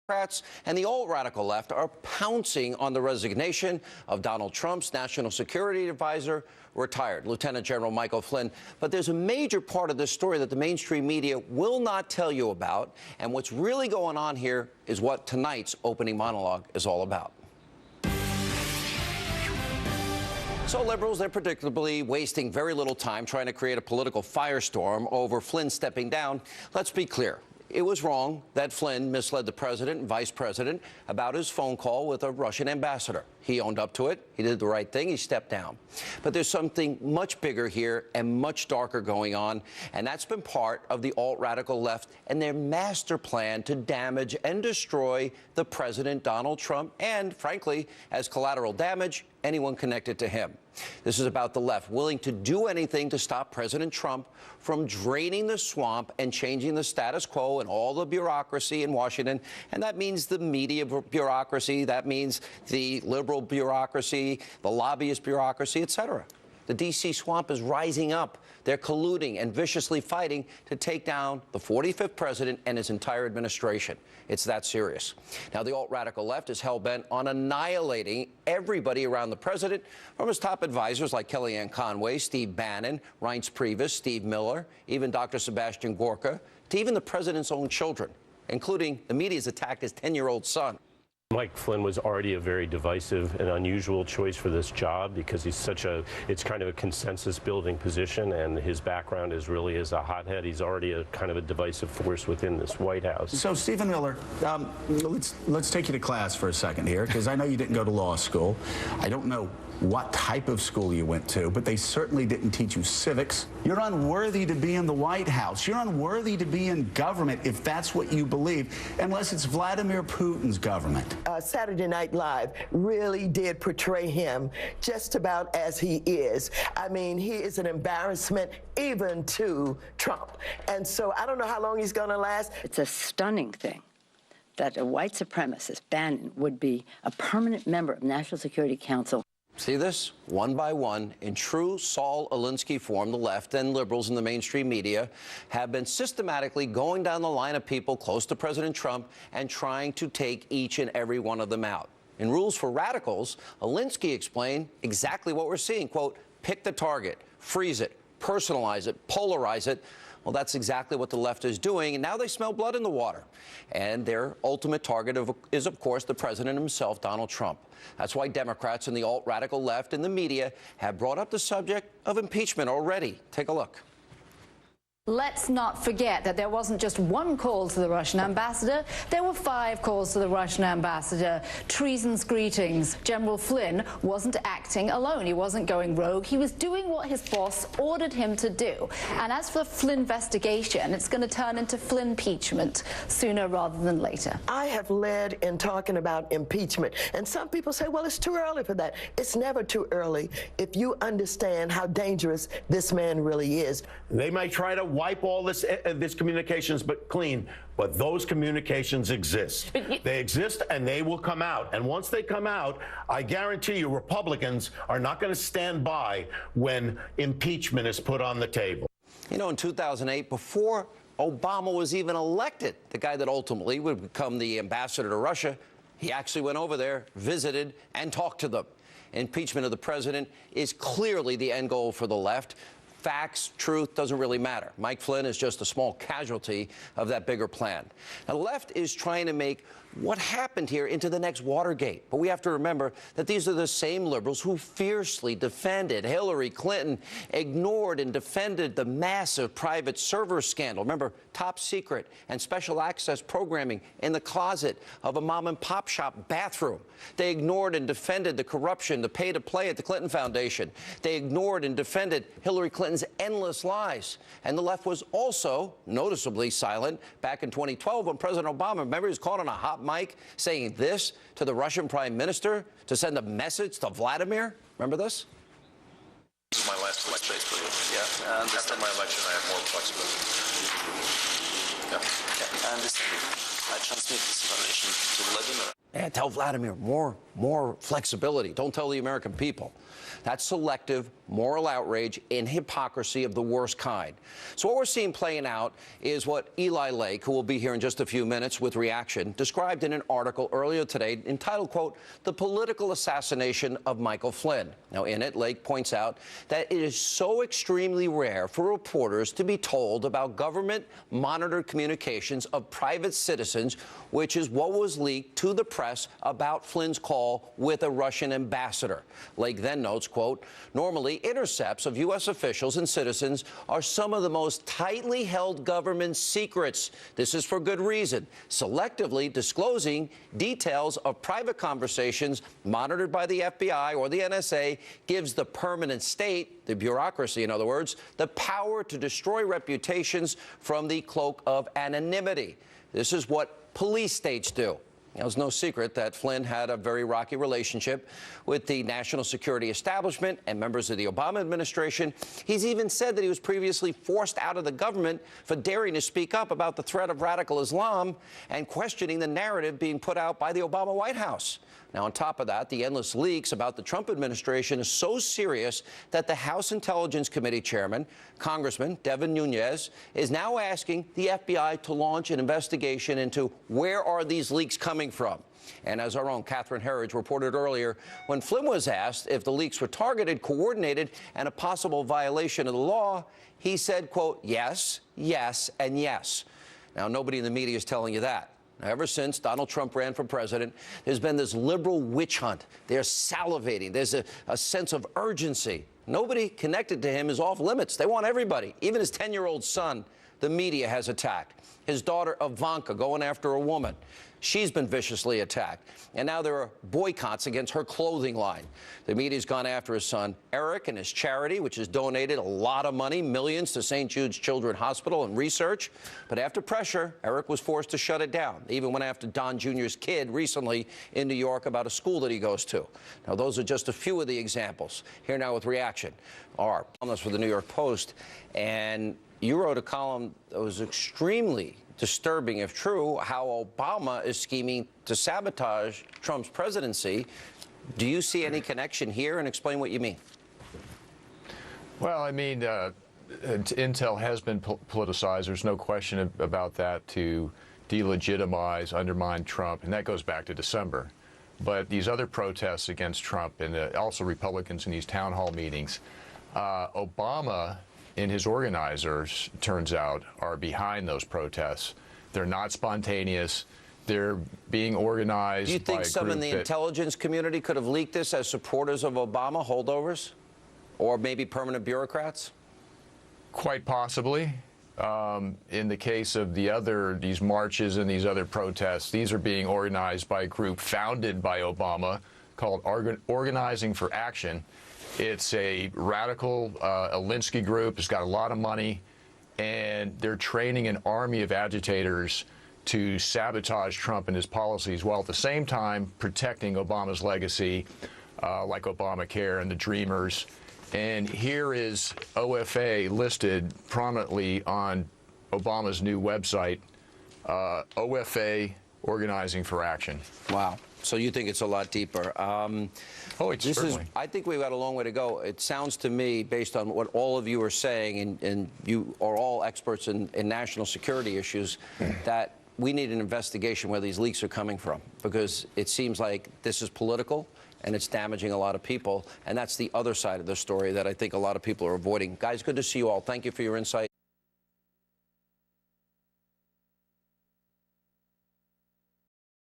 Democrats and the alt-radical left are pouncing on the resignation of Donald Trump's national security advisor, retired Lieutenant General Michael Flynn. But there's a major part of this story that the mainstream media will not tell you about. And what's really going on here is what tonight's opening monologue is all about. So liberals, they're predictably wasting very little time trying to create a political firestorm over Flynn stepping down. Let's be clear. It was wrong that Flynn misled the president and vice president about his phone call with a Russian ambassador. He owned up to it. He did the right thing. He stepped down. But there's something much bigger here and much darker going on, and that's been part of the alt-radical left and their master plan to damage and destroy the president, Donald Trump, and, frankly, as collateral damage, anyone connected to him. This is about the left willing to do anything to stop President Trump from draining the swamp and changing the status quo and all the bureaucracy in Washington. And that means the media bureaucracy, that means the liberal bureaucracy, the lobbyist bureaucracy, etc. The D.C. swamp is rising up. They're colluding and viciously fighting to take down the 45th president and his entire administration. It's that serious. Now, the alt-radical left is hell-bent on annihilating everybody around the president, from his top advisors like Kellyanne Conway, Steve Bannon, Reince Priebus, Steve Miller, even Dr. Sebastian Gorka, to even the president's own children, including the media's attacked his 10-year-old son. Mike Flynn was already a very divisive and unusual choice for this job because he's it's kind of a consensus building position, and his background is really as a hothead. He's already a kind of a divisive force within this White House. So, Stephen Miller, let's take you to class for a second here, because I know you didn't go to law school. I don't know what type of school you went to, but they certainly didn't teach you civics. You're unworthy to be in the White House. You're unworthy to be in government if that's what you believe, unless it's Vladimir Putin's government. Saturday Night Live really did portray him just about as he is. I mean, he is an embarrassment even to Trump. And so I don't know how long he's going to last. It's a stunning thing that a white supremacist, Bannon, would be a permanent member of National Security Council. See this? One by one, in true Saul Alinsky form, the left and liberals in the mainstream media have been systematically going down the line of people close to President Trump and trying to take each and every one of them out. In Rules for Radicals, Alinsky explained exactly what we're seeing. Quote, pick the target, freeze it, personalize it, polarize it. Well, that's exactly what the left is doing, and now they smell blood in the water. And their ultimate target is, of course, the president himself, Donald Trump. That's why Democrats and the alt-radical left and the media have brought up the subject of impeachment already. Take a look. Let's not forget that there wasn't just one call to the Russian ambassador. There were 5 calls to the Russian ambassador. Treason's greetings. General Flynn wasn't acting alone. He wasn't going rogue. He was doing what his boss ordered him to do. And as for the Flynn investigation, it's going to turn into Flynn impeachment sooner rather than later. I have led in talking about impeachment. And some people say, well, it's too early for that. It's never too early if you understand how dangerous this man really is. They might try to wipe all this communications but clean, but those communications exist. They exist, and they will come out. And once they come out, I guarantee you Republicans are not going to stand by when impeachment is put on the table. You know, in 2008, before Obama was even elected, the guy that ultimately would become the ambassador to Russia, he actually went over there, visited, and talked to them. Impeachment of the president is clearly the end goal for the left. Facts, truth, doesn't really matter. Mike Flynn is just a small casualty of that bigger plan. Now, the left is trying to make what happened here into the next Watergate. But we have to remember that these are the same liberals who fiercely defended Hillary Clinton, ignored and defended the massive private server scandal. Remember, top secret and special access programming in the closet of a mom-and-pop shop bathroom. They ignored and defended the corruption, the pay-to-play at the Clinton Foundation. They ignored and defended Hillary Clinton's endless lies. And the left was also noticeably silent back in 2012 when President Obama, remember, he was caught on a hot mic saying this to the Russian prime minister to send a message to Vladimir. Remember this? This is my last space for you. Yeah, after my election, I have more flexibility. Yeah, I understand. I transmit this information to Vladimir. Yeah, tell Vladimir more more flexibility. Don't tell the American people. That's selective moral outrage and hypocrisy of the worst kind. So what we're seeing playing out is what Eli Lake, who will be here in just a few minutes with reaction, described in an article earlier today entitled, quote, "The Political Assassination of Michael Flynn." Now, in it, Lake points out that it is so extremely rare for reporters to be told about government-monitored communications of private citizens, which is what was leaked to the press about Flynn's call with a Russian ambassador. Lake then notes, quote, "Normally, intercepts of U.S. officials and citizens are some of the most tightly held government secrets. This is for good reason. Selectively disclosing details of private conversations monitored by the FBI or the NSA gives the permanent state, the bureaucracy in other words, the power to destroy reputations from the cloak of anonymity. This is what police states do." Now, it's no secret that Flynn had a very rocky relationship with the national security establishment and members of the Obama administration. He's even said that he was previously forced out of the government for daring to speak up about the threat of radical Islam and questioning the narrative being put out by the Obama White House. Now, on top of that, the endless leaks about the Trump administration is so serious that the House Intelligence Committee chairman, Congressman Devin Nunes, is now asking the FBI to launch an investigation into where are these leaks coming from. And as our own Catherine Herridge reported earlier, when Flynn was asked if the leaks were targeted, coordinated, and a possible violation of the law, he said, quote, "Yes, yes, and yes." Now, nobody in the media is telling you that. Ever since Donald Trump ran for president, there's been this liberal witch hunt. They're salivating. There's a sense of urgency. Nobody connected to him is off limits. They want everybody. Even his 10-year-old son, the media has attacked. His daughter, Ivanka, going after a woman. She's been viciously attacked. And now there are boycotts against her clothing line. The media's gone after his son, Eric, and his charity, which has donated a lot of money, millions, to St. Jude's Children's Hospital and research. But after pressure, Eric was forced to shut it down. They even went after Don Jr.'s kid recently in New York about a school that he goes to. Now, those are just a few of the examples. Here now with reaction. Our columnist for the New York Post. And you wrote a column that was extremely disturbing, if true, how Obama is scheming to sabotage Trump's presidency. Do you see any connection here? And explain what you mean. Well, I mean, intel has been politicized. There's no question about that, to delegitimize, undermine Trump, and that goes back to December. But these other protests against Trump, and also Republicans in these town hall meetings, Obama and his organizers, turns out, are behind those protests. They're not spontaneous. They're being organized. Do you think some in the intelligence community could have leaked this as supporters of Obama, holdovers, or maybe permanent bureaucrats? Quite possibly. In the case of these marches and these other protests, these are being organized by a group founded by Obama called Organizing for Action. It's a radical Alinsky group. It's got a lot of money, and they're training an army of agitators to sabotage Trump and his policies, while at the same time protecting Obama's legacy, like Obamacare and the Dreamers. And here is OFA listed prominently on Obama's new website, OFA Organizing for Action. Wow. So you think it's a lot deeper. Certainly. I think we've got a long way to go. It sounds to me, based on what all of you are saying, and you are all experts in national security issues, that we need an investigation where these leaks are coming from, because it seems like this is political and it's damaging a lot of people. And that's the other side of the story that I think a lot of people are avoiding. Guys, good to see you all. Thank you for your insight.